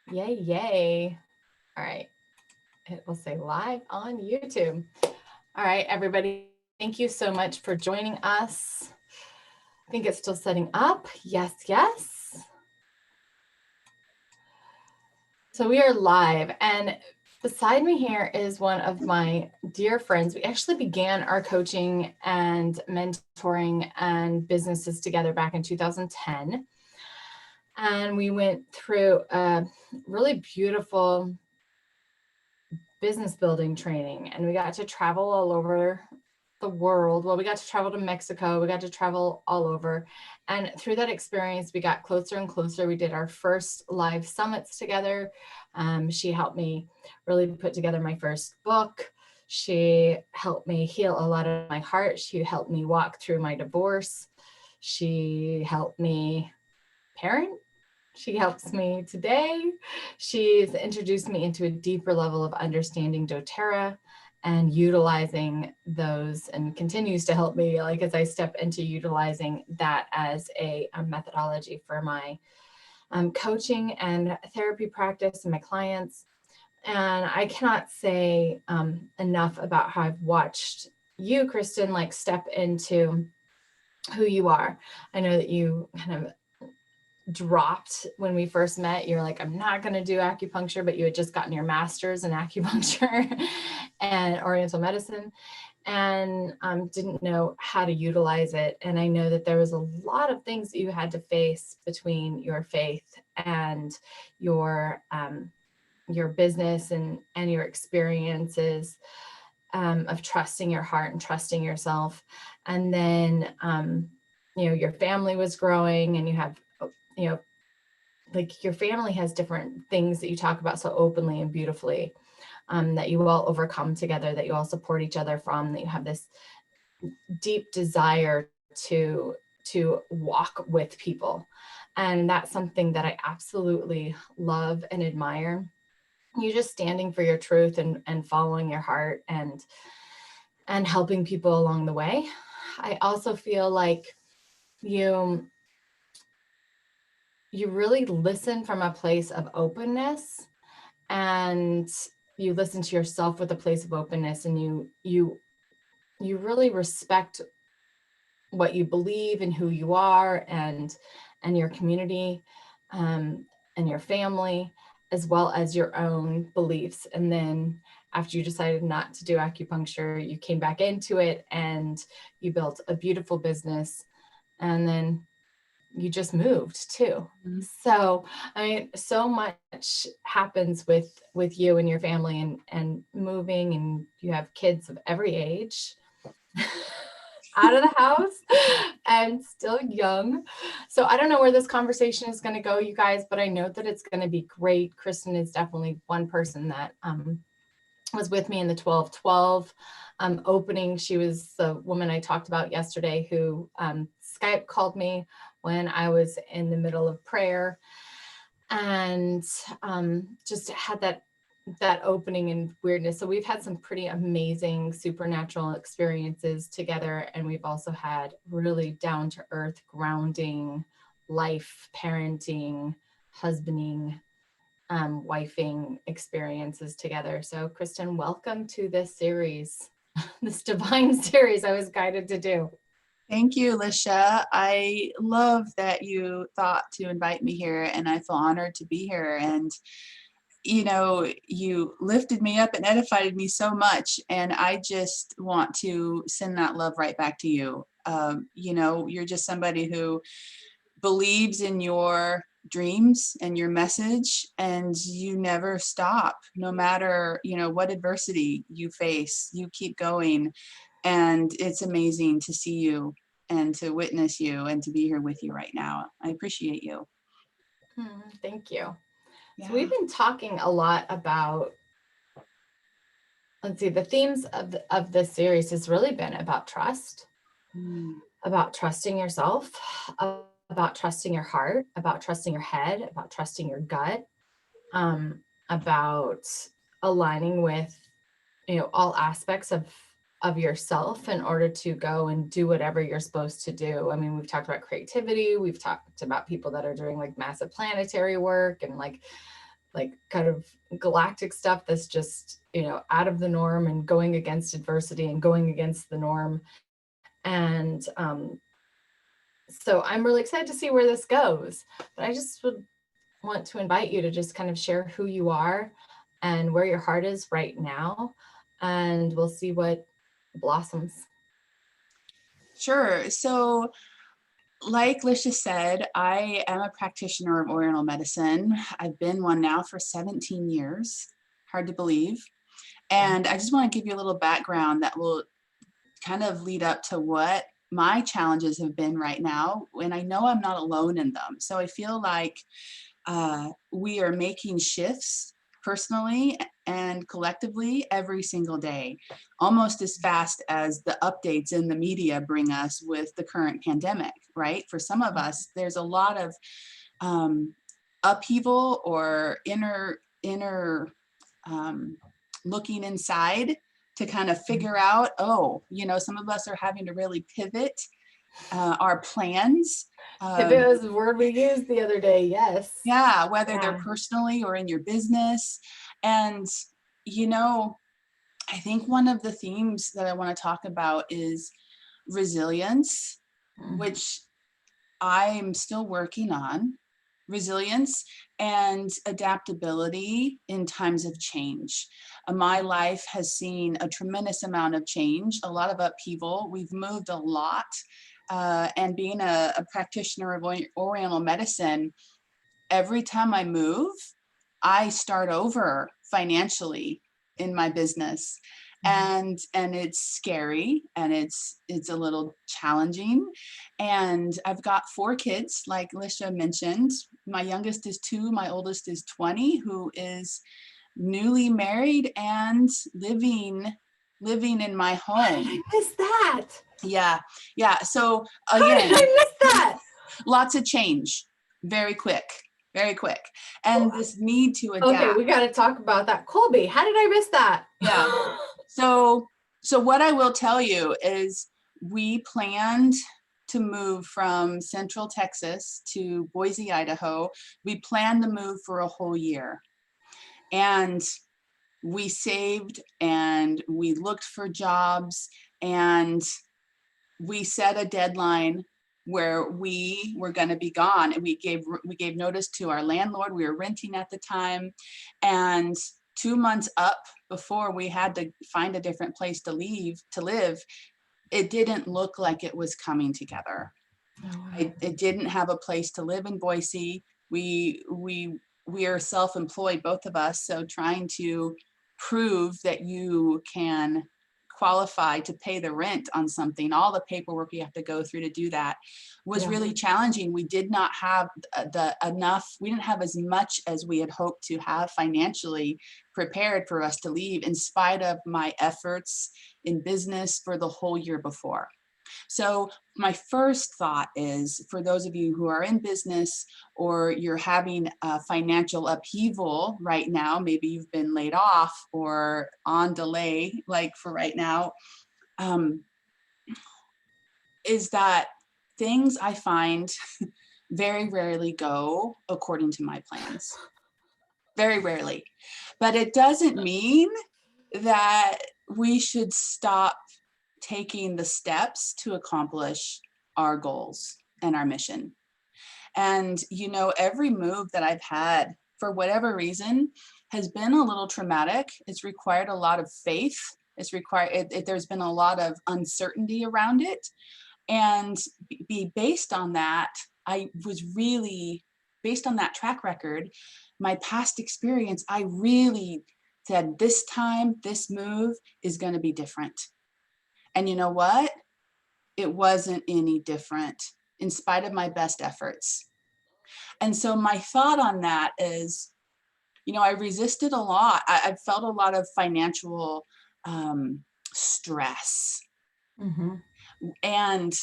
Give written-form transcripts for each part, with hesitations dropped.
Yay, yay. All right. It will say live on YouTube. All right, everybody. Thank you so much for joining us. I think it's still setting up. Yes, yes. So we are live, and beside me here is one of my dear friends. We actually began our coaching and mentoring and businesses together back in 2010. And we went through a really beautiful business building training, and we got to travel all over the world. Well, we got to travel to Mexico, we got to travel all over. And through that experience, we got closer and closer. We did our first live summits together. She helped me really put together my first book. She helped me heal a lot of my heart. She helped me walk through my divorce. She helped me parent. She helps me today. She's introduced me into a deeper level of understanding doTERRA and utilizing those, and continues to help me like as I step into utilizing that as a methodology for my coaching and therapy practice and my clients. And I cannot say enough about how I've watched you, Kristin, like step into who you are. I know that you kind of dropped when we first met. You're like, I'm not going to do acupuncture, but you had just gotten your master's in acupuncture and oriental medicine, and didn't know how to utilize it. And I know that there was a lot of things that you had to face between your faith and your business and your experiences of trusting your heart and trusting yourself. And then your family was growing, and you have like your family has different things that you talk about so openly and beautifully, that you all overcome together, that you all support each other from, that you have this deep desire to walk with people. And that's something that I absolutely love and admire. You just standing for your truth and following your heart and helping people along the way. I also feel like you really listen from a place of openness, and you listen to yourself with a place of openness, and you really respect what you believe and who you are, and your community, and your family, as well as your own beliefs. And then after you decided not to do acupuncture, you came back into it and you built a beautiful business, and then you just moved too. Mm-hmm. So I mean, so much happens with you and your family, and moving, and you have kids of every age out of the house and still young. So I don't know where this conversation is going to go, you guys, but I know that it's going to be great. Kristin is definitely one person that was with me in the 12/12 opening. She was the woman I talked about yesterday who Skype called me when I was in the middle of prayer, and just had that opening and weirdness. So we've had some pretty amazing supernatural experiences together, and we've also had really down to earth, grounding, life, parenting, husbanding, wifing experiences together. So Kristin, welcome to this series, this divine series I was guided to do. Thank you, Lisha. I love that you thought to invite me here, and I feel honored to be here. And you lifted me up and edified me so much, and I just want to send that love right back to you. You're just somebody who believes in your dreams and your message, and you never stop. No matter what adversity you face, you keep going. And it's amazing to see you and to witness you and to be here with you right now. I appreciate you. Thank you. Yeah. So we've been talking a lot about, let's see, the themes of this series has really been about trust, about trusting yourself, about trusting your heart, about trusting your head, about trusting your gut, about aligning with, all aspects of yourself in order to go and do whatever you're supposed to do. I mean, we've talked about creativity. We've talked about people that are doing like massive planetary work and like like kind of galactic stuff that's just, out of the norm and going against adversity and going against the norm. And so I'm really excited to see where this goes. But I just would want to invite you to just kind of share who you are and where your heart is right now. And we'll see what blossoms. Sure. So, like Lisha said, I am a practitioner of Oriental medicine. I've been one now for 17 years. Hard to believe. And I just want to give you a little background that will kind of lead up to what my challenges have been right now. And I know I'm not alone in them. So I feel like we are making shifts personally and collectively every single day, almost as fast as the updates in the media bring us with the current pandemic, right? For some of us, there's a lot of upheaval or inner looking inside to kind of figure out, some of us are having to really pivot our plans. Pivot was a word we used the other day. Yes. Yeah, whether they're personally or in your business. And, I think one of the themes that I want to talk about is resilience, which I'm still working on. Resilience and adaptability in times of change. My life has seen a tremendous amount of change, a lot of upheaval. We've moved a lot. And being a practitioner of Oriental medicine, every time I move, I start over financially in my business. And it's scary and it's a little challenging. And I've got 4 kids, like Lisha mentioned. My youngest is 2, my oldest is 20, who is newly married and living in my home. I missed that. Yeah. So again, how did I miss that? Lots of change, very quick. And this need to adapt. Okay, we got to talk about that. Colby, how did I miss that? Yeah. So what I will tell you is we planned to move from Central Texas to Boise, Idaho. We planned to move for a whole year. And we saved and we looked for jobs and we set a deadline where we were going to be gone, and we gave notice to our landlord. We were renting at the time, and 2 months up before we had to find a different place to live, it didn't look like it was coming together. It didn't have a place to live in Boise. We are self-employed, both of us, so trying to prove that you can qualify to pay the rent on something, all the paperwork you have to go through to do that was really challenging. We did not have we didn't have as much as we had hoped to have financially prepared for us to leave, in spite of my efforts in business for the whole year before. So my first thought is, for those of you who are in business or you're having a financial upheaval right now, maybe you've been laid off or on delay, like for right now, is that things I find very rarely go according to my plans. Very rarely. But it doesn't mean that we should stop taking the steps to accomplish our goals and our mission. And, every move that I've had, for whatever reason, has been a little traumatic. It's required a lot of faith. There's been a lot of uncertainty around it. And based on that, based on that track record, my past experience, I really said, this time, this move is going to be different. And you know what? It wasn't any different, in spite of my best efforts. And so my thought on that is, I resisted a lot. I felt a lot of financial stress. And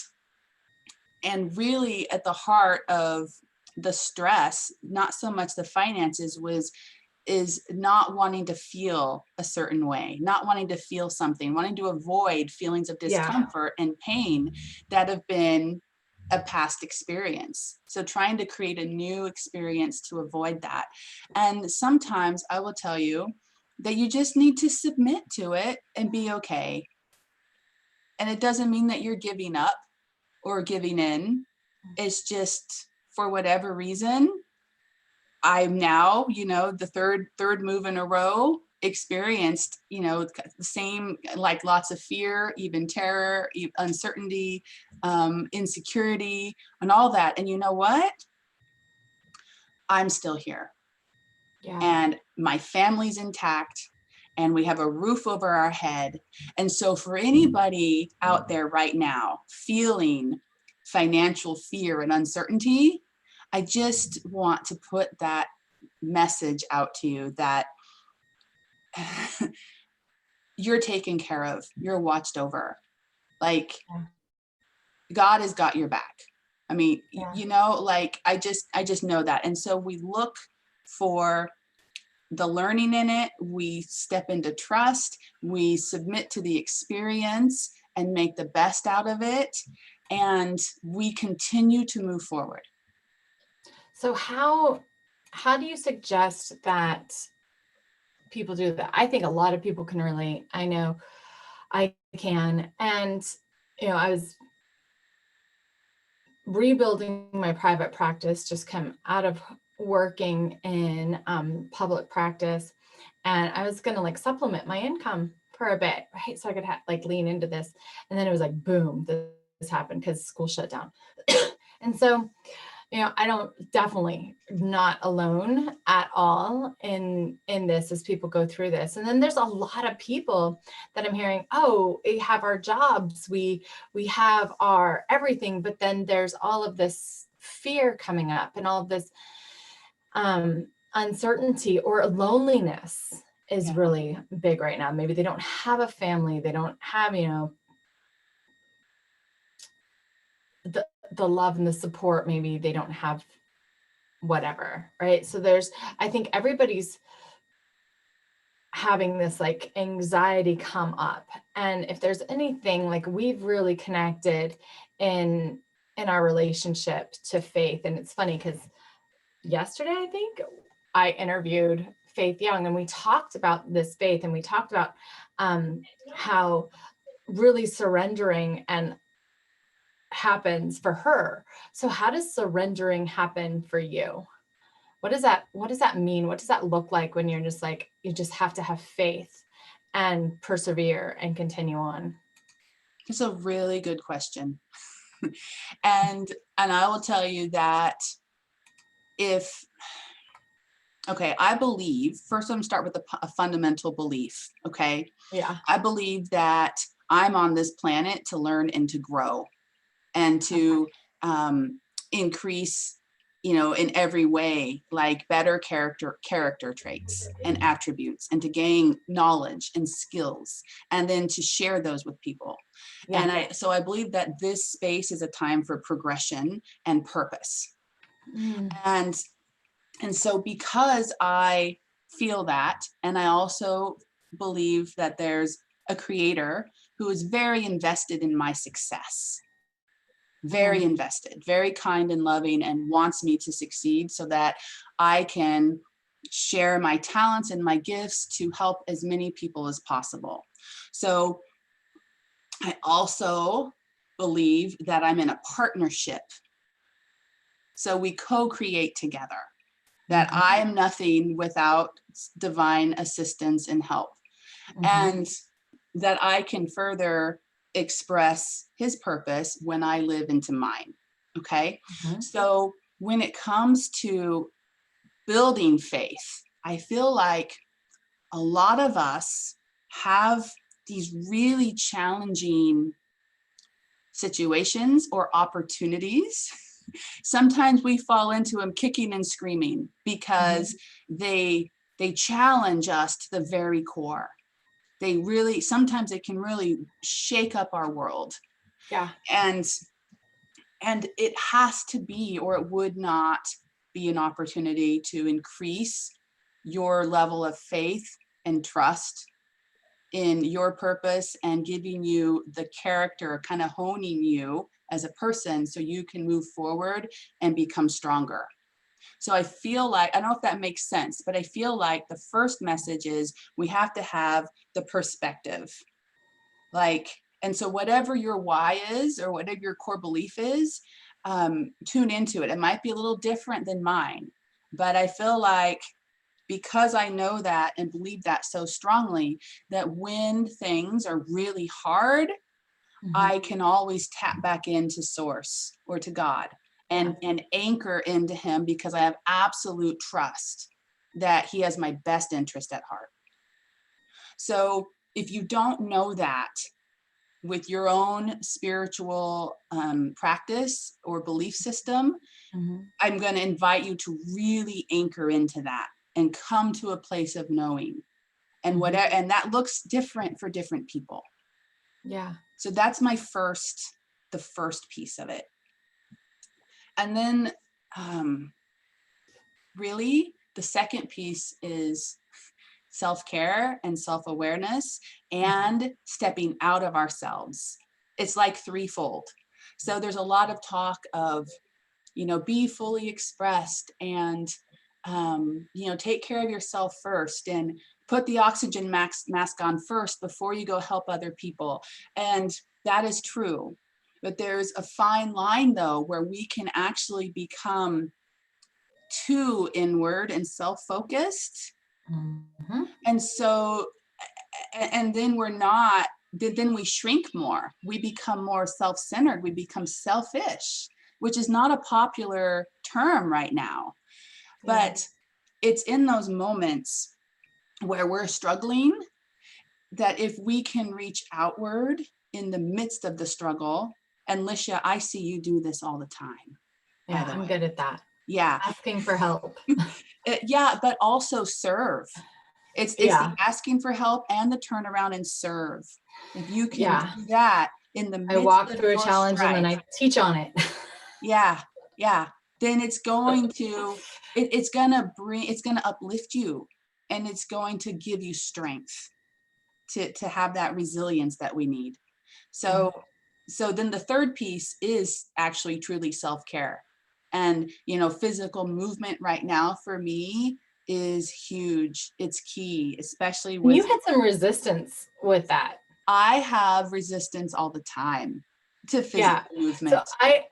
really at the heart of the stress, not so much the finances, is not wanting to feel a certain way, not wanting to feel something, wanting to avoid feelings of discomfort and pain that have been a past experience. So trying to create a new experience to avoid that. And sometimes I will tell you that you just need to submit to it and be okay. And it doesn't mean that you're giving up or giving in. It's just for whatever reason, I'm now, the third move in a row experienced, the same, like lots of fear, even terror, uncertainty, insecurity, and all that. And you know what? I'm still here, Yeah. and my family's intact, and we have a roof over our head. And so for anybody out there right now feeling financial fear and uncertainty, I just want to put that message out to you that you're taken care of, you're watched over. Like, Yeah. God has got your back. I mean, Yeah. like I just know that. And so we look for the learning in it, we step into trust, we submit to the experience and make the best out of it, and we continue to move forward. So how do you suggest that people do that? I think a lot of people can relate. I know I can. And I was rebuilding my private practice, just come out of working in public practice, and I was going to like supplement my income for a bit, right? So I could like lean into this. And then it was like, boom, this happened because school shut down. And so I don't, definitely not alone at all in this as people go through this. And then there's a lot of people that I'm hearing, oh, we have our jobs, we have our everything, but then there's all of this fear coming up and all of this uncertainty or loneliness is Yeah. really big right now. Maybe they don't have a family, they don't have, the love and the support, maybe they don't have whatever, right? So I think everybody's having this like anxiety come up. And if there's anything, like we've really connected in our relationship to faith. And it's funny because yesterday, I think I interviewed Faith Young and we talked about this faith, and we talked about how really surrendering and happens for her. So how does surrendering happen for you? What does that mean? What does that look like when you're just like, you just have to have faith and persevere and continue on? It's a really good question. and I will tell you that I believe, first I'm gonna start with a fundamental belief, okay? Yeah. I believe that I'm on this planet to learn and to grow and to increase, in every way, like better character traits and attributes, and to gain knowledge and skills, and then to share those with people. Yeah. And so I believe that this space is a time for progression and purpose. Mm. And so because I feel that, and I also believe that there's a creator who is very invested in my success, very invested, very kind and loving, and wants me to succeed so that I can share my talents and my gifts to help as many people as possible. So I also believe that I'm in a partnership. So we co-create together, that I am nothing without divine assistance and help, and that I can further express his purpose when I live into mine. Okay. So when it comes to building faith, I feel like a lot of us have these really challenging situations or opportunities. Sometimes we fall into them kicking and screaming because they challenge us to the very core. Sometimes it can really shake up our world. Yeah. And it has to be, or it would not be, an opportunity to increase your level of faith and trust in your purpose, and giving you the character, kind of honing you as a person so you can move forward and become stronger. So I feel like, I don't know if that makes sense, but I feel like the first message is we have to have the perspective. Like, and so whatever your why is or whatever your core belief is, tune into it. It might be a little different than mine, but I feel like because I know that and believe that so strongly, that when things are really hard, I can always tap back into source or to God and anchor into him, because I have absolute trust that he has my best interest at heart. So if you don't know that with your own spiritual practice or belief system, I'm going to invite you to really anchor into that and come to a place of knowing, and whatever, and that looks different for different people. Yeah. So that's the first piece of it. And then really the second piece is self-care and self-awareness and stepping out of ourselves. It's like threefold. So there's a lot of talk of, be fully expressed and, take care of yourself first and put the oxygen mask on first before you go help other people. And that is true. But there's a fine line, though, where we can actually become too inward and self-focused. And so, and then then we shrink more. We become more self-centered. We become selfish, which is not a popular term right now. But it's in those moments where we're struggling that if we can reach outward in the midst of the struggle, and Lisha, I see you do this all the time. Yeah, I'm good at that. Yeah. Asking for help. But also serve. It's the asking for help and the turn around and serve. If you can do that in the midst I walk of through a challenge and then I teach on it. Yeah. Then it's going to, it's going to uplift you, and it's going to give you strength to have that resilience that we need. So then the third piece is actually truly self-care. And, physical movement right now for me is huge. It's key, especially with— You had some resistance with that. I have resistance all the time to physical movement. So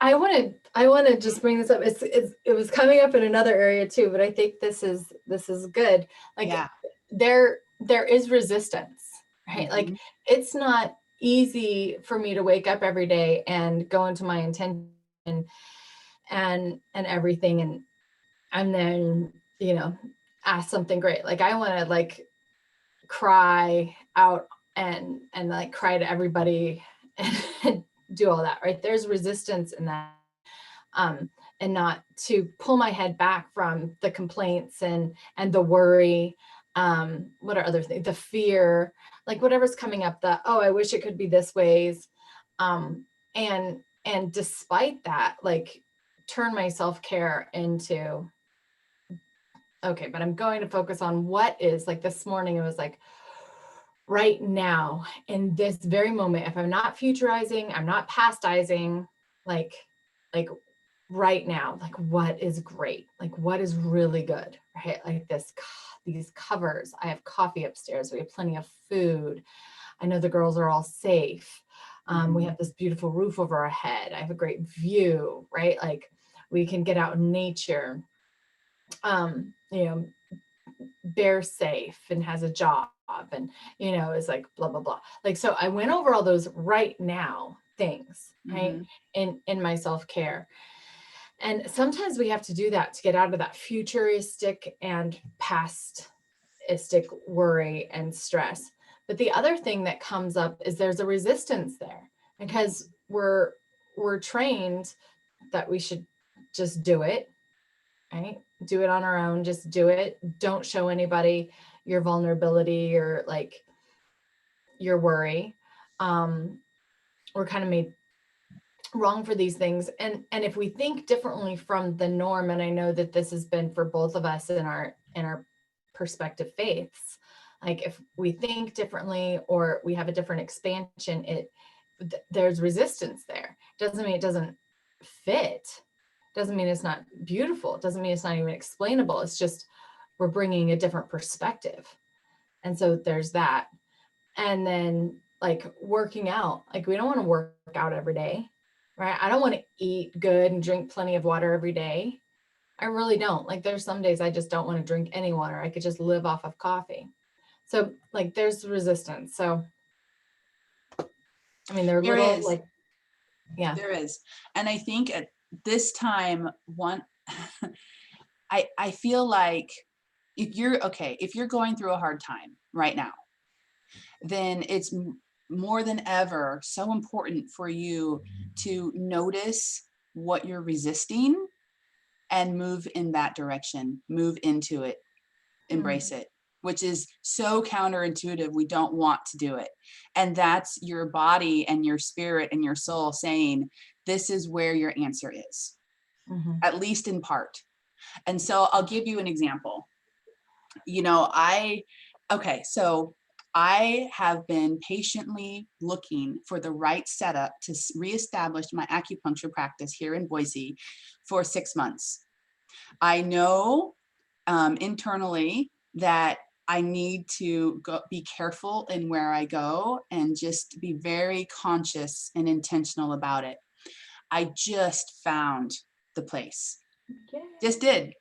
I want to just bring this up. It was coming up in another area too, but I think this is good. Like there is resistance, right? Like it's not easy for me to wake up every day and go into my intention and everything, and then ask something great. Like I want to cry out and cry to everybody and do all that, right? There's resistance in that, and not to pull my head back from the complaints and the worry. What are other things? The fear, like whatever's coming up, I wish it could be this ways. And despite that, turn my self-care into, okay, but I'm going to focus on what is, like this morning, it was like, right now, in this very moment, if I'm not futurizing, I'm not pastizing, like right now, like what is great, like what is really good, right? Like these covers, I have coffee upstairs, we have plenty of food, I know the girls are all safe, we have this beautiful roof over our head, I have a great view, right? Like we can get out in nature, Bear's safe and has a job and is like blah blah blah. Like, so I went over all those right now things, right? in my self-care. And sometimes we have to do that to get out of that futuristic and pastistic worry and stress. But the other thing that comes up is there's a resistance there, because we're trained that we should just do it, right? Do it on our own, just do it. Don't show anybody your vulnerability or your worry. We're kind of made wrong for these things. And if we think differently from the norm, and I know that this has been for both of us in our perspective faiths, like if we think differently or we have a different expansion, there's resistance there. Doesn't mean it doesn't fit. Doesn't mean it's not beautiful. It doesn't mean it's not even explainable. It's just we're bringing a different perspective. And so there's that. And then like working out, like we don't want to work out every day, right? I don't want to eat good and drink plenty of water every day. I really don't. Like there's some days I just don't want to drink any water. I could just live off of coffee. So like there's resistance. So I mean, they're There little is. like, yeah. There is. And I think at this time, I feel like if you're going through a hard time right now, then it's more than ever so important for you to notice what you're resisting and move in that direction, move into it, embrace it, which is so counterintuitive. We don't want to do it. And that's your body and your spirit and your soul saying, this is where your answer is, at least in part. And so I'll give you an example. So I have been patiently looking for the right setup to reestablish my acupuncture practice here in Boise for 6 months. I know internally that I need to be careful in where I go and just be very conscious and intentional about it. I just found the place. Okay. Just did.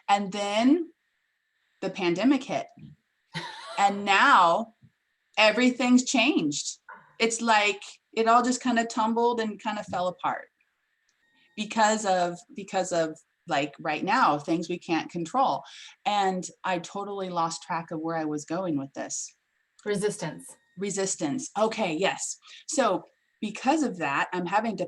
And then the pandemic hit. And now everything's changed. It's like it all just kind of tumbled and kind of fell apart because of like right now, things we can't control. And I totally lost track of where I was going with this. Resistance. Okay, yes. So because of that, I'm having to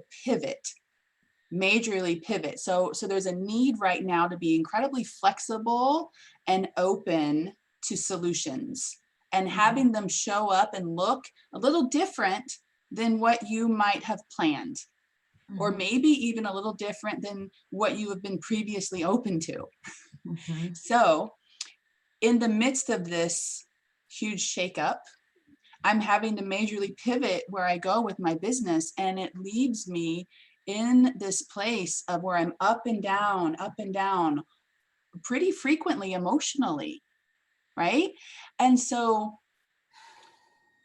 majorly pivot. So there's a need right now to be incredibly flexible and open to solutions and having them show up and look a little different than what you might have planned, or maybe even a little different than what you have been previously open to. So in the midst of this huge shakeup, I'm having to majorly pivot where I go with my business, and it leaves me in this place of where I'm up and down pretty frequently emotionally, right? And so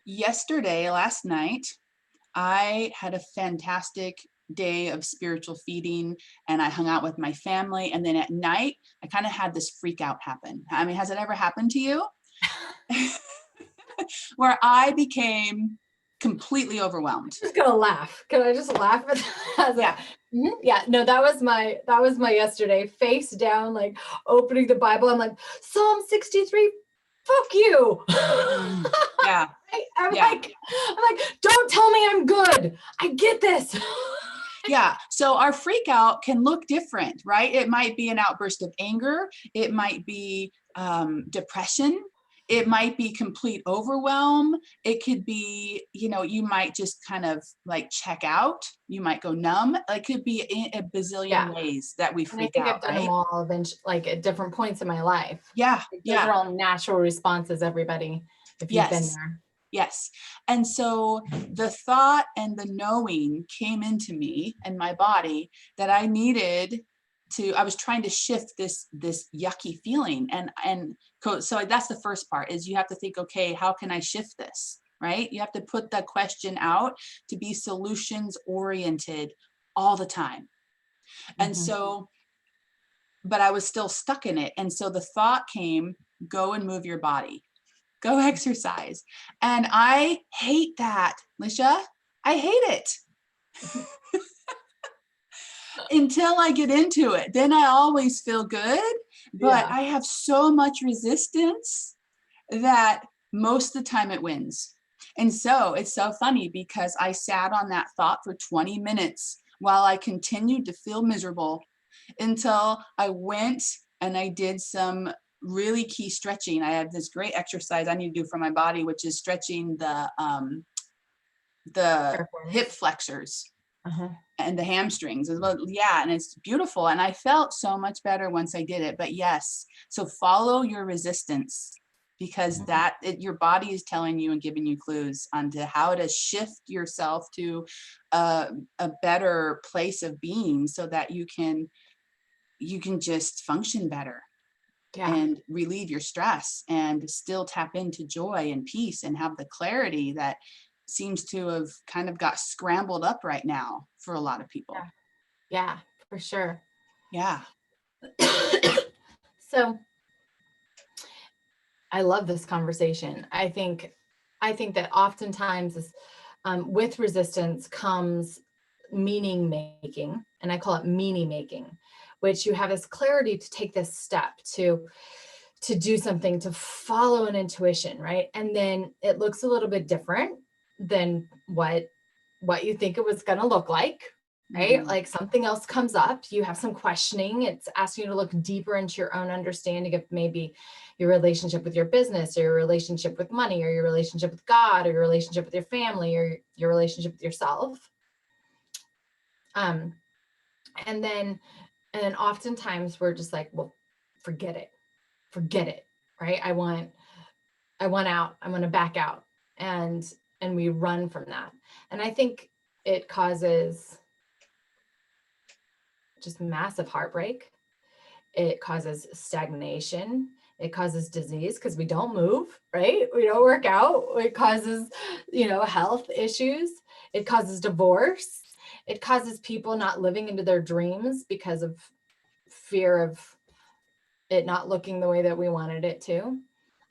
last night, I had a fantastic day of spiritual feeding, and I hung out with my family. And then at night, I kind of had this freak out happen. I mean, has it ever happened to you? Where I became completely overwhelmed. I'm just gonna laugh. Can I just laugh at that? Yeah. Yeah, no, that was my yesterday, face down, like opening the Bible. I'm like, Psalm 63, fuck you. Yeah. I'm like, don't tell me I'm good. I get this. Yeah. So our freak out can look different, right? It might be an outburst of anger. It might be depression. It might be complete overwhelm. It could be, you might just kind of like check out. You might go numb. It could be a bazillion ways that we freak out. I've done them all like at different points in my life. Yeah. Those are all natural responses, everybody, if you've been there. Yes. And so the thought and the knowing came into me and my body that I was trying to shift this yucky feeling. And so that's the first part, is you have to think, okay, how can I shift this? Right? You have to put that question out to be solutions oriented all the time. And so, but I was still stuck in it. And so the thought came, go and move your body. Go exercise. And I hate that, Lisha. I hate it. Until I get into it. Then I always feel good, but I have so much resistance that most of the time it wins. And so it's so funny because I sat on that thought for 20 minutes while I continued to feel miserable until I went and I did some really key stretching. I have this great exercise I need to do for my body, which is stretching the hip flexors and the hamstrings as well. Yeah, and it's beautiful. And I felt so much better once I did it. But yes, so follow your resistance. because Mhm. your body is telling you and giving you clues onto how to shift yourself to a better place of being so that you can just function better Yeah. and relieve your stress and still tap into joy and peace and have the clarity that seems to have kind of got scrambled up right now for a lot of people. Yeah. Yeah, for sure. Yeah. So I love this conversation. I think that oftentimes with resistance comes meaning making, and I call it meaning making, which you have this clarity to take this step to do something, to follow an intuition, right? And then it looks a little bit different than what you think it was going to look like, right? Hmm. Like something else comes up, you have some questioning, it's asking you to look deeper into your own understanding of maybe your relationship with your business, or your relationship with money, or your relationship with God, or your relationship with your family, or your relationship with yourself. Um, and then oftentimes we're just like, well, forget it, forget it, right? I want out, I want to back out. And we run from that. And I think it causes just massive heartbreak. It causes stagnation. It causes disease because we don't move, right? We don't work out. It causes, health issues. It causes divorce. It causes people not living into their dreams because of fear of it not looking the way that we wanted it to.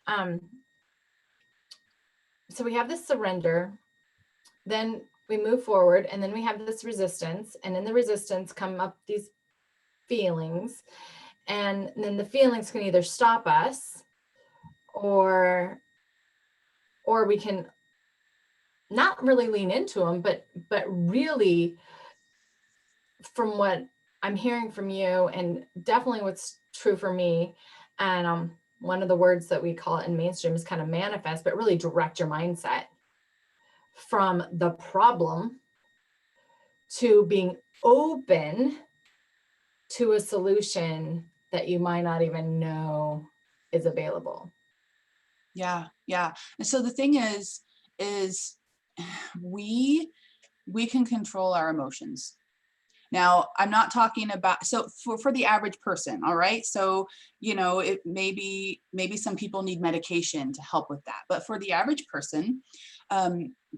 Um, so we have this surrender, then we move forward, and then we have this resistance, and in the resistance come up these feelings, and then the feelings can either stop us, or we can not really lean into them, but really, from what I'm hearing from you, and definitely what's true for me, and one of the words that we call it in mainstream is kind of manifest, but really direct your mindset from the problem to being open to a solution that you might not even know is available. Yeah. Yeah. And so the thing is we can control our emotions. Now, I'm not talking about, so for the average person, all right? So, it maybe some people need medication to help with that. But for the average person,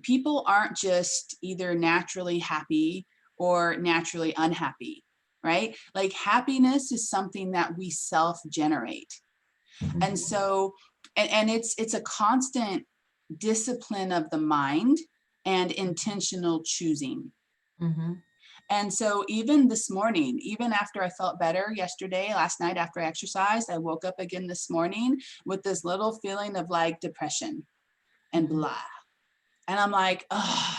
people aren't just either naturally happy or naturally unhappy, right? Like happiness is something that we self-generate. And Mhm. so, and it's a constant discipline of the mind and intentional choosing. Mhm. And so even this morning, even after I felt better yesterday, last night after I exercised, I woke up again this morning with this little feeling of like depression and Mhm. blah. And I'm like, oh,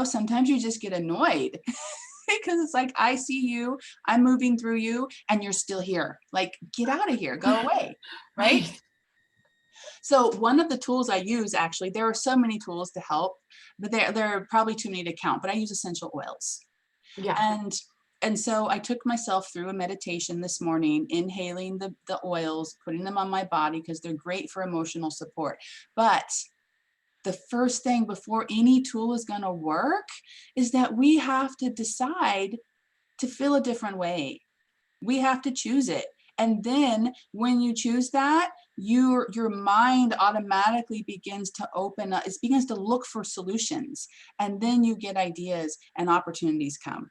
sometimes you just get annoyed because it's like, I see you, I'm moving through you, and you're still here. Like, get out of here, go away. Right. Right. So one of the tools I use, actually, there are so many tools to help, but there are probably too many to count, but I use essential oils. Yeah. And and so I took myself through a meditation this morning, inhaling the oils, putting them on my body because they're great for emotional support. But the first thing before any tool is going to work is that we have to decide to feel a different way. We have to choose it. And then when you choose that, your mind automatically begins to open up, it begins to look for solutions. And then you get ideas and opportunities come.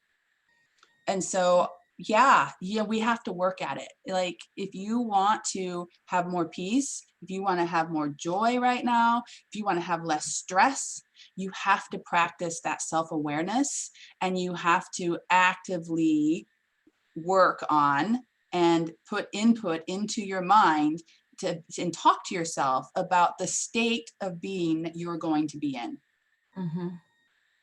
And so, yeah, we have to work at it. Like, if you want to have more peace, if you want to have more joy right now, if you want to have less stress, you have to practice that self-awareness, and you have to actively work on and put input into your mind and talk to yourself about the state of being that you're going to be in. Mhm.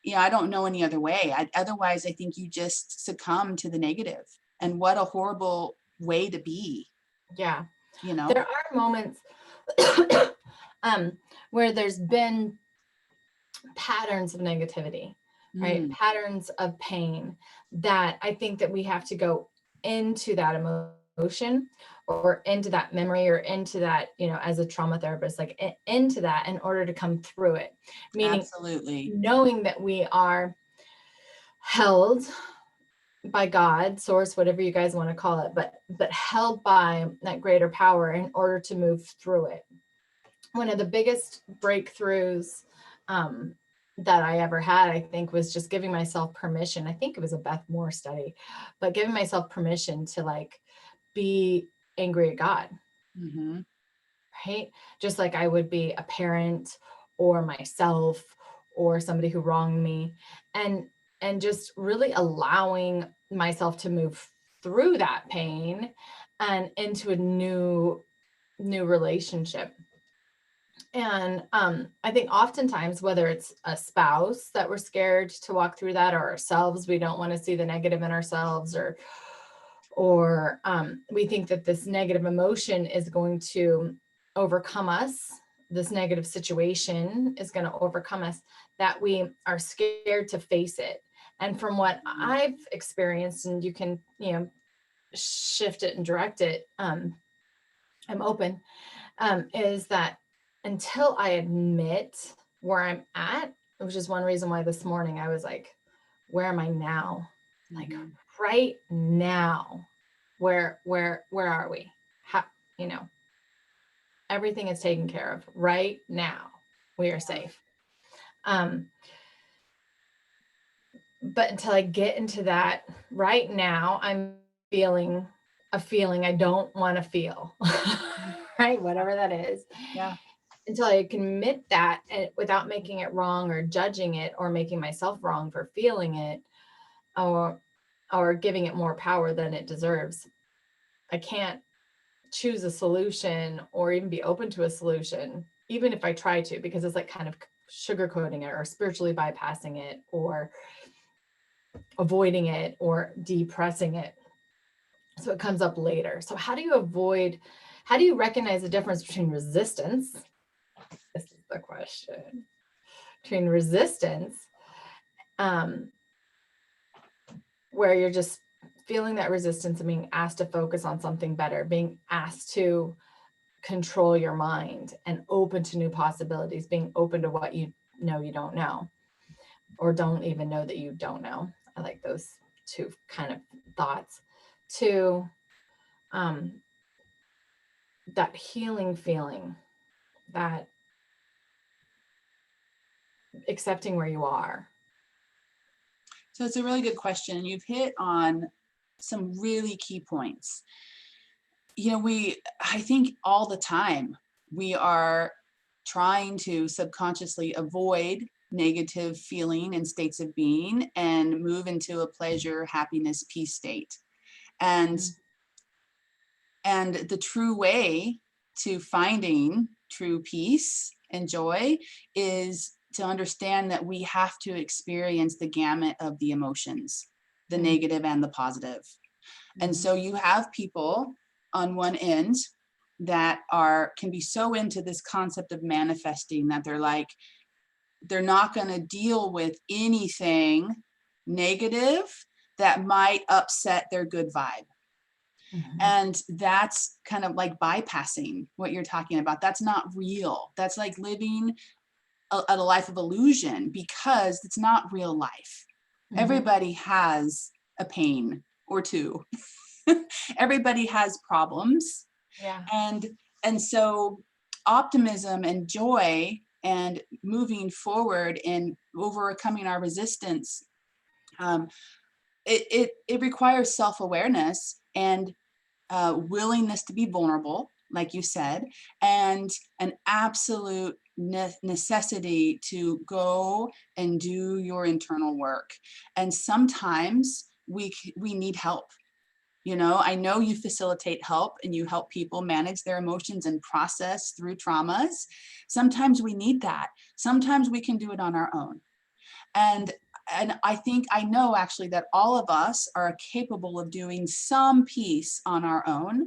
Yeah, I don't know any other way. Otherwise, I think you just succumb to the negative. And what a horrible way to be, Yeah. you know? There are moments um, where there's been patterns of negativity, right? Mm, Patterns of pain that I think that we have to go into that emotion emotion or into that memory or into that, as a trauma therapist, like into that in order to come through it. Meaning Absolutely. knowing that we are held by God, source, whatever you guys want to call it, but held by that greater power in order to move through it. One of the biggest breakthroughs that I ever had, I think, was just giving myself permission. I think it was a Beth Moore study, but giving myself permission to like be angry at God, Mm-hmm. right? Just like I would be a parent or myself or somebody who wronged me, and just really allowing myself to move through that pain and into a new relationship. And I think oftentimes, whether it's a spouse that we're scared to walk through that, or ourselves, we don't want to see the negative in ourselves, or we think that this negative emotion is going to overcome us. This negative situation is going to overcome us, that we are scared to face it. And from what I've experienced, and you can, shift it and direct it, I'm open, is that until I admit where I'm at, which is one reason why this morning I was like, where am I now? Like right now, where are we? How, everything is taken care of right now. We are safe. But until I get into that right now, I'm feeling a feeling I don't want to feel, right? Whatever that is. Yeah. Until I can admit that, and without making it wrong or judging it or making myself wrong for feeling it, or giving it more power than it deserves, I can't choose a solution or even be open to a solution, even if I try to, because it's like kind of sugarcoating it or spiritually bypassing it or avoiding it or depressing it. So it comes up later. So how do you recognize the difference between resistance? This is the question. Between resistance, where you're just feeling that resistance and being asked to focus on something better, being asked to control your mind and open to new possibilities, being open to what you don't know, or don't even know that you don't know. I like those two kind of thoughts. To that healing feeling, that accepting where you are. So it's a really good question. You've hit on some really key points. I think all the time we are trying to subconsciously avoid negative feeling and states of being and move into a pleasure, happiness, peace state. And the true way to finding true peace and joy is to understand that we have to experience the gamut of the emotions, the negative and the positive. And so you have people on one end that can be so into this concept of manifesting that they're not going to deal with anything negative that might upset their good vibe. And that's kind of like bypassing what you're talking about. That's not real. That's like living a life of illusion, because it's not real life. Everybody has a pain or two. Everybody has problems. Yeah. And so optimism and joy and moving forward and overcoming our resistance, it requires self-awareness and willingness to be vulnerable, like you said, and an absolute necessity to go and do your internal work. And sometimes we need help. I know you facilitate help and you help people manage their emotions and process through traumas. Sometimes we need that. Sometimes we can do it on our own. And I know actually that all of us are capable of doing some piece on our own.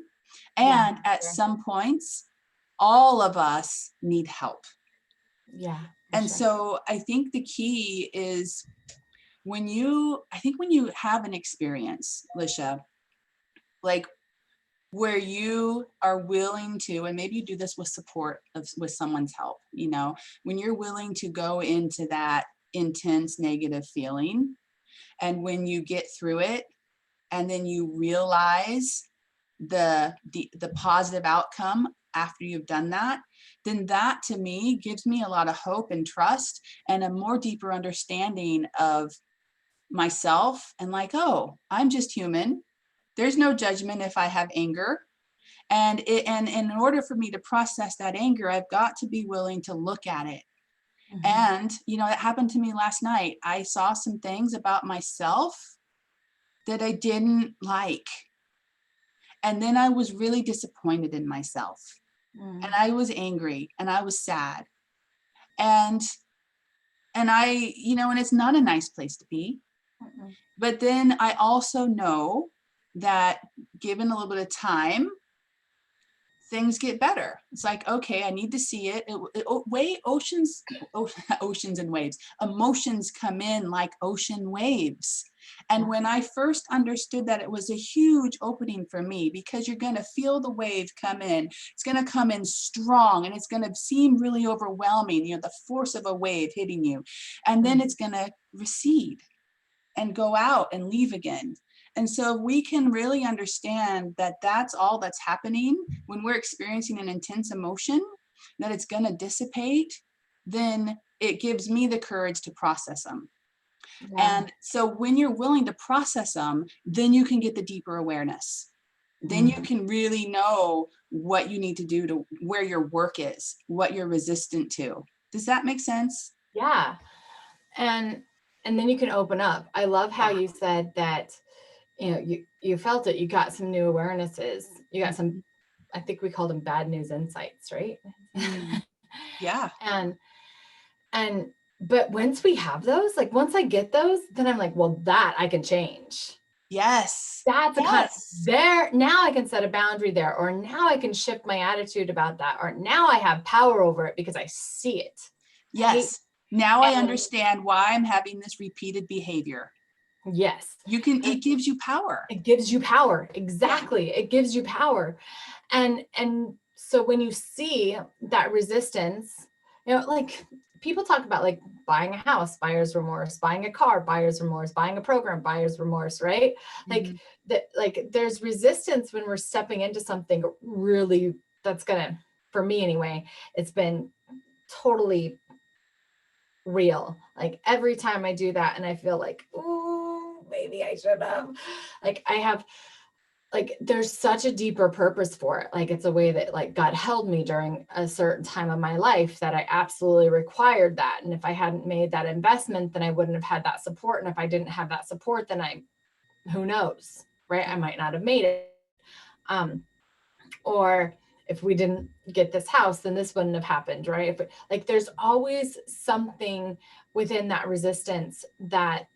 And at some points, all of us need help. Yeah. And so I think the key is when you have an experience, Lisha, like where you are willing to, and maybe you do this with support with someone's help, you know, when you're willing to go into that intense negative feeling, and when you get through it, and then you realize the positive outcome after you've done that, then that to me gives me a lot of hope and trust and a more deeper understanding of myself, and like, oh, I'm just human. There's no judgment if I have anger. And in order for me to process that anger, I've got to be willing to look at it. And, you know, it happened to me last night. I saw some things about myself that I didn't like. And then I was really disappointed in myself. And I was angry and I was sad. And I, you know, and it's not a nice place to be. But then I also know that given a little bit of time, things get better. It's like, okay, I need to see it. Oceans and waves. Emotions come in like ocean waves. And when I first understood that, it was a huge opening for me, because you're going to feel the wave come in. It's going to come in strong, and it's going to seem really overwhelming, you know, the force of a wave hitting you. And then it's going to recede and go out and leave again. And so we can really understand that that's all that's happening when we're experiencing an intense emotion, that it's going to dissipate, then it gives me the courage to process them. Yeah. And so when you're willing to process them, then you can get the deeper awareness. Then you can really know what you need to do, to where your work is, what you're resistant to. Does that make sense? Yeah. And then you can open up. I love how you said that, you know, you felt it, you got some new awarenesses, you got some, I think we called them bad news insights, right? Yeah. But once we have those, like once I get those, then I'm like, well, that I can change. Yes. That's there. Now I can set a boundary there, or now I can shift my attitude about that, or now I have power over it because I see it. Yes. Right? Now I understand why I'm having this repeated behavior. Yes. It gives you power. It gives you power. Exactly. Yeah. It gives you power. And so when you see that resistance, you know, like people talk about like buying a house, buyer's remorse, buying a car, buyer's remorse, buying a program, buyer's remorse, right? Like there's resistance when we're stepping into something really that's gonna, for me anyway, it's been totally real. Like every time I do that and I feel like, ooh, maybe I should have, like I have, like there's such a deeper purpose for it. Like it's a way that like God held me during a certain time of my life that I absolutely required that. And if I hadn't made that investment, then I wouldn't have had that support. And if I didn't have that support, then who knows, right? I might not have made it. Or if we didn't get this house, then this wouldn't have happened, right? Like there's always something within that resistance that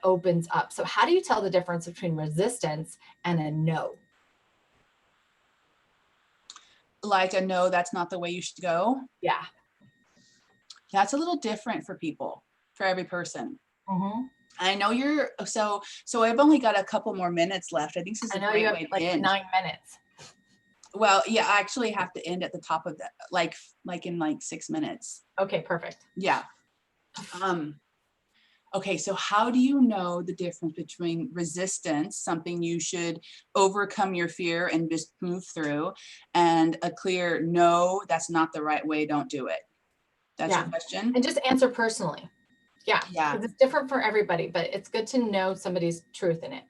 opens up. So how do you tell the difference between resistance and a no? Like a no, that's not the way you should go? Yeah. That's a little different for people, for every person. I know you're, so I've only got a couple more minutes left. I think this is a great way to end. 9 minutes. Well, yeah, I actually have to end at the top of that, like in like 6 minutes. Okay, perfect. Yeah. Okay, so how do you know the difference between resistance, something you should overcome your fear and just move through, and a clear no, that's not the right way, don't do it? That's your question? And just answer personally. Yeah. Because it's different for everybody, but it's good to know somebody's truth in it.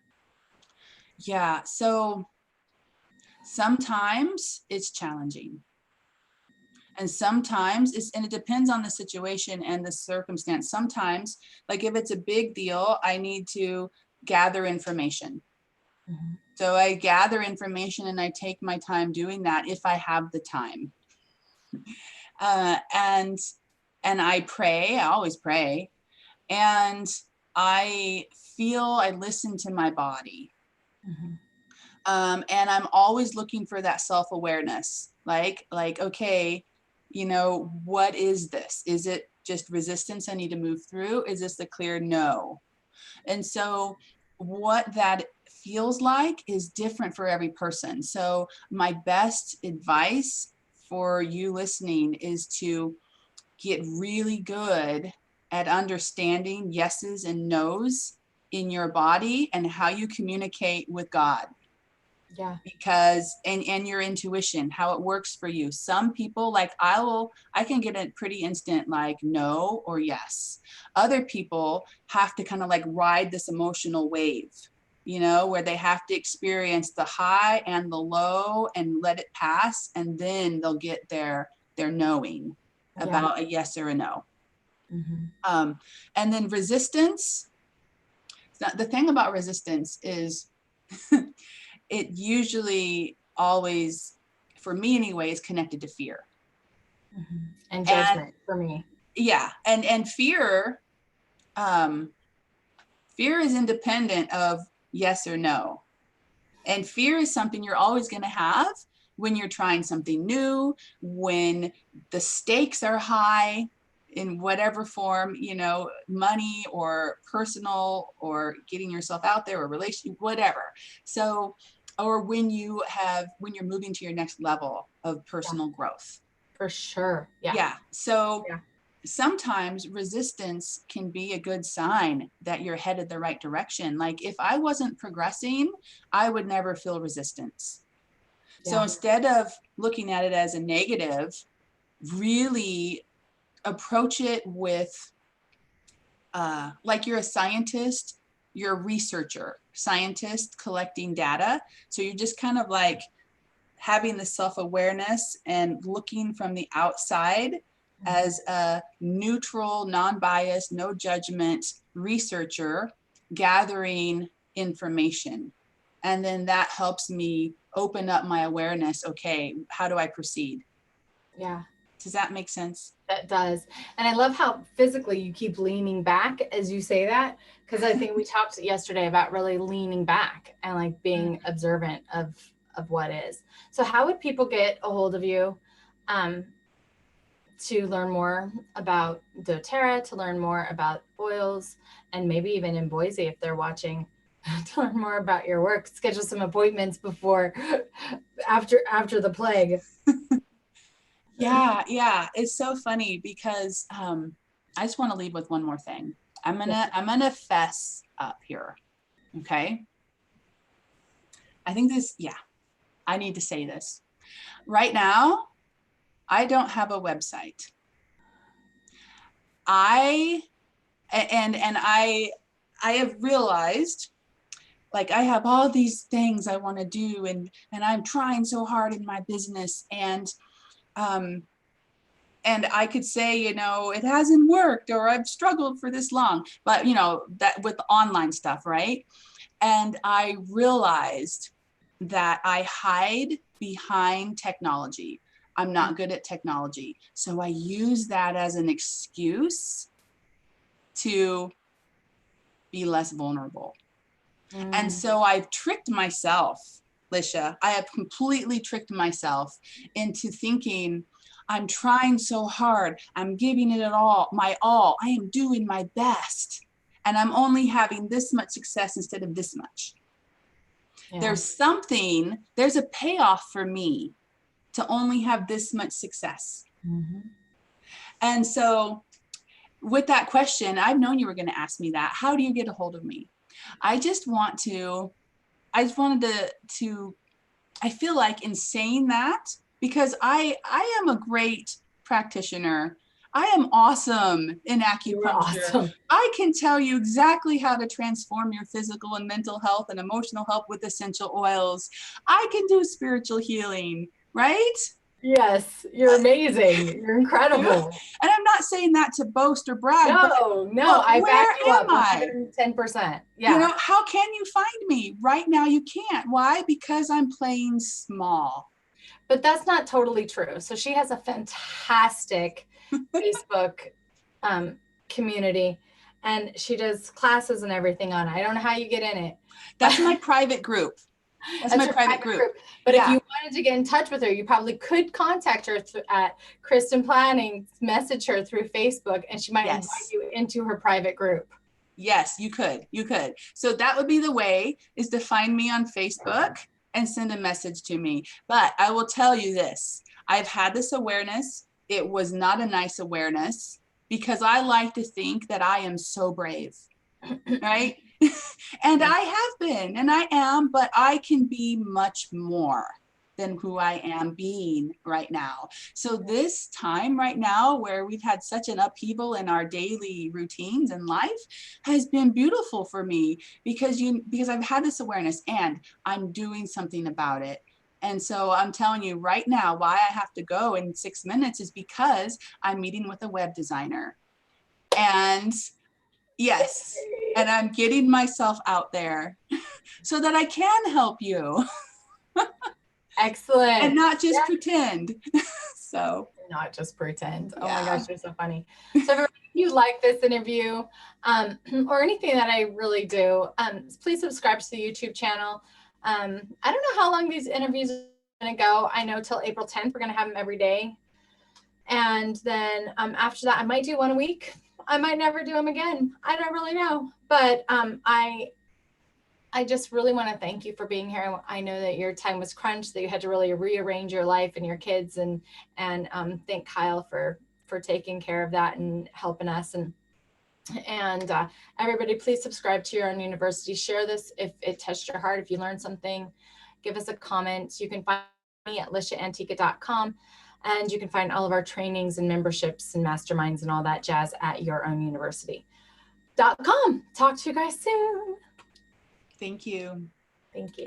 Yeah, so sometimes it's challenging. And sometimes and it depends on the situation and the circumstance. Sometimes, like if it's a big deal, I need to gather information. So I gather information and I take my time doing that if I have the time. And I pray, I always pray. And I listen to my body. And I'm always looking for that self-awareness. Like, okay, you know, what is this? Is it just resistance I need to move through? Is this a clear no? And so what that feels like is different for every person. So my best advice for you listening is to get really good at understanding yeses and nos in your body and how you communicate with God. Yeah. Because and your intuition, how it works for you. Some people, like I can get a pretty instant like no or yes. Other people have to kind of like ride this emotional wave, where they have to experience the high and the low and let it pass, and then they'll get their knowing about a yes or a no. Mm-hmm. And then resistance. The thing about resistance is it usually always, for me anyway, is connected to fear. Mm-hmm. And judgment for me. Yeah. And fear is independent of yes or no. And fear is something you're always going to have when you're trying something new, when the stakes are high in whatever form, money or personal or getting yourself out there or relationship, whatever. So, or when you're moving to your next level of personal growth. For sure. Yeah. Yeah. So sometimes resistance can be a good sign that you're headed the right direction. Like if I wasn't progressing, I would never feel resistance. Yeah. So instead of looking at it as a negative, really approach it with like you're a scientist, you're a researcher, scientist collecting data. So you're just kind of like having the self-awareness and looking from the outside as a neutral, non-biased, no judgment researcher gathering information. And then that helps me open up my awareness. Okay, how do I proceed? Yeah. Does that make sense? That does. And I love how physically you keep leaning back as you say that, because I think we talked yesterday about really leaning back and like being observant of what is. So how would people get a hold of you to learn more about doTERRA, to learn more about oils, and maybe even in Boise if they're watching, to learn more about your work, schedule some appointments before after the plague? Yeah. It's so funny because I just want to leave with one more thing. I'm gonna fess up here. Okay. I think I need to say this. Right now, I don't have a website. I have realized, like, I have all these things I want to do, and I'm trying so hard in my business, and I could say, it hasn't worked, or I've struggled for this long, but that with online stuff, right? And I realized that I hide behind technology. I'm not good at technology. So I use that as an excuse to be less vulnerable. And so I've tricked myself, Lisha. I have completely tricked myself into thinking I'm trying so hard. I'm giving it my all. I am doing my best. And I'm only having this much success instead of this much. Yeah. There's a payoff for me to only have this much success. Mm-hmm. And so with that question, I've known you were going to ask me that. How do you get a hold of me? I wanted to, I feel like in saying that, because I am a great practitioner. I am awesome in acupuncture. Awesome. I can tell you exactly how to transform your physical and mental health and emotional health with essential oils. I can do spiritual healing, right? Yes, you're amazing. You're incredible. And I'm not saying that to boast or brag. No, I back you up 110%. Yeah. How can you find me? Right now you can't. Why? Because I'm playing small. But that's not totally true. So she has a fantastic Facebook community, and she does classes and everything on it. I don't know how you get in it. That's my private group. That's my private group. But if you wanted to get in touch with her, you probably could contact her at Kristin Planinz, message her through Facebook, and she might invite you into her private group. Yes, you could. You could. So that would be the way, is to find me on Facebook and send a message to me. But I will tell you this, I've had this awareness. It was not a nice awareness because I like to think that I am so brave, right? And I have been, and I am, but I can be much more than who I am being right now. So this time right now where we've had such an upheaval in our daily routines and life has been beautiful for me because I've had this awareness and I'm doing something about it. And so I'm telling you right now why I have to go in 6 minutes is because I'm meeting with a web designer. And yes, and I'm getting myself out there so that I can help you. Excellent. And not just pretend. So not just pretend. yeah. Oh my gosh, you're so funny. So if you like this interview or anything that I really do, please subscribe to the YouTube channel. I don't know how long these interviews are going to go. I know till April 10th, we're going to have them every day. And then after that, I might do one a week. I might never do them again. I don't really know. But I just really want to thank you for being here. I know that your time was crunched, that you had to really rearrange your life and your kids, and thank Kyle for taking care of that and helping us. And everybody, please subscribe to Your Own University. Share this if it touched your heart. If you learned something, give us a comment. You can find me at lishaantica.com, and you can find all of our trainings and memberships and masterminds and all that jazz at yourownuniversity.com. Talk to you guys soon. Thank you. Thank you.